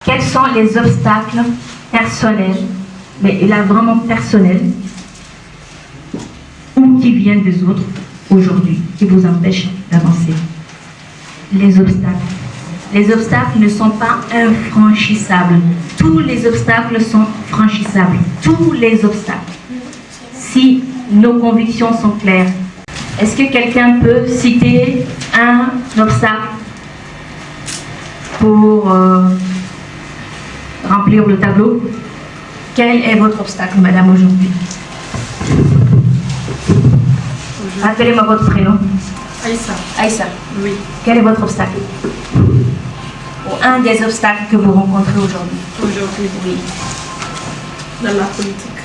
Quels sont les obstacles personnels, mais là vraiment personnels, ou qui viennent des autres aujourd'hui, qui vous empêchent d'avancer? Les obstacles. Les obstacles ne sont pas infranchissables. Tous les obstacles sont franchissables. Tous les obstacles. Si nos convictions sont claires. Est-ce que quelqu'un peut citer un obstacle pour remplir le tableau? Quel est votre obstacle, madame, aujourd'hui? Rappelez-moi votre prénom. Aïssa. Aïssa. Oui. Quel est votre obstacle? Ou un des obstacles que vous rencontrez aujourd'hui? Aujourd'hui, Oui. Dans la politique.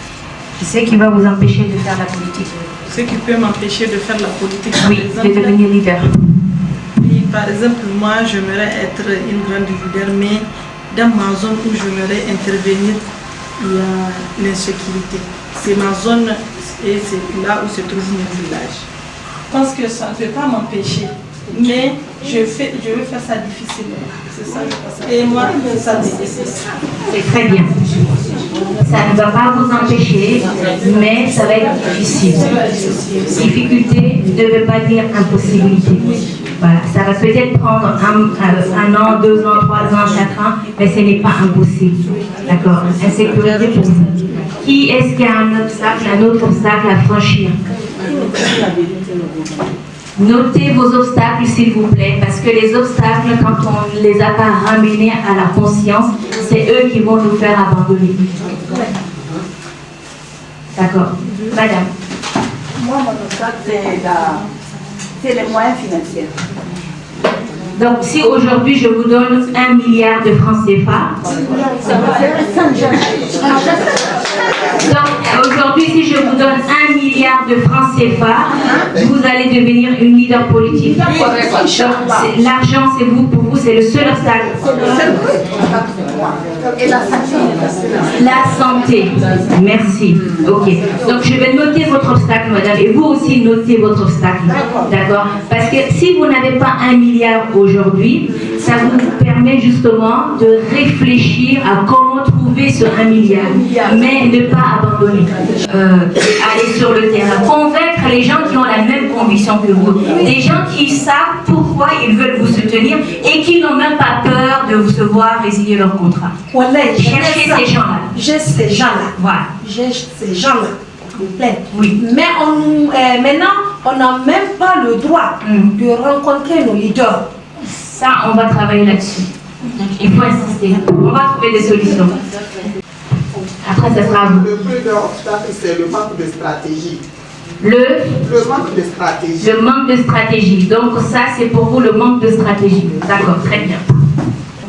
Ce qui va vous empêcher de faire la politique? Ce qui peut m'empêcher de faire la politique, Oui, de devenir leader. Oui, par exemple, moi, j'aimerais être une grande leader, mais dans ma zone où j'aimerais intervenir, il y a l'insécurité. C'est ma zone et c'est là où se trouve mon village. Je pense que ça ne peut pas m'empêcher, mais je veux faire ça difficilement. C'est ça, je pense. Et moi, je fais ça difficile. C'est très bien. Ça ne va pas vous empêcher, mais ça va être difficile. Difficulté ne veut pas dire impossibilité. Voilà. Ça va peut-être prendre un an, 2 ans, 3 ans, 4 ans, mais ce n'est pas impossible. D'accord? Insécurité pour vous. Qui est-ce qui a un obstacle, un autre obstacle à franchir? Notez vos obstacles, s'il vous plaît, parce que les obstacles, quand on ne les a pas ramenés à la conscience, c'est eux qui vont nous faire abandonner. D'accord. Madame. Moi, mon obstacle, c'est les moyens financiers. Donc, si aujourd'hui je vous donne 1 milliard de francs CFA, donc aujourd'hui si je vous donne 1 milliard de francs CFA, vous allez devenir une leader politique. L'argent, c'est vous, pour vous, c'est le seul obstacle. Et la santé. La santé. Merci. Ok. Donc je vais noter votre obstacle, madame, et vous aussi notez votre obstacle. D'accord? Parce que si vous n'avez pas 1 milliard aujourd'hui, ça vous permet justement de réfléchir à comment trouver ce 1 milliard, mais ne pas abandonner. Aller sur le terrain, convaincre les gens qui ont la même conviction que vous, des gens qui savent pourquoi ils veulent vous soutenir et qui n'ont même pas peur de vous voir résilier leur contrat. Cherchez ces gens-là. J'ai ces gens-là. Voilà. J'ai ces gens-là. Complète. Oui. Mais maintenant, on n'a même pas le droit de rencontrer nos leaders. Ça, on va travailler là-dessus. Il faut insister. On va trouver des solutions. Après, ça sera vous. Le plus grand obstacle, c'est le manque de stratégie. Le manque de stratégie. Le manque de stratégie. Donc ça, c'est pour vous le manque de stratégie. D'accord, très bien.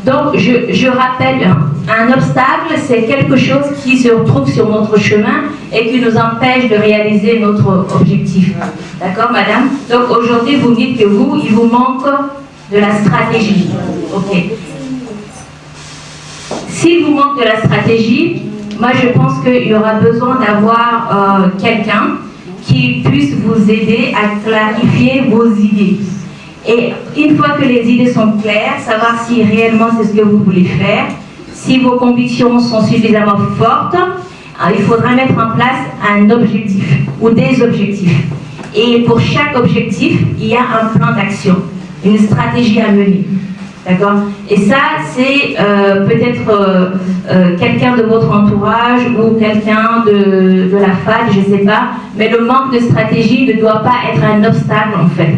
Donc, je rappelle, un obstacle, c'est quelque chose qui se retrouve sur notre chemin et qui nous empêche de réaliser notre objectif. D'accord, madame? Donc, aujourd'hui, vous dites que vous, il vous manque de la stratégie. Ok. S'il vous manque de la stratégie, moi, je pense qu'il y aura besoin d'avoir quelqu'un qui puisse vous aider à clarifier vos idées. Et une fois que les idées sont claires, savoir si réellement c'est ce que vous voulez faire, si vos convictions sont suffisamment fortes, il faudra mettre en place un objectif ou des objectifs. Et pour chaque objectif, il y a un plan d'action, une stratégie à mener. D'accord? Et ça, c'est peut-être quelqu'un de votre entourage ou quelqu'un de la fac, je ne sais pas. Mais le manque de stratégie ne doit pas être un obstacle, en fait.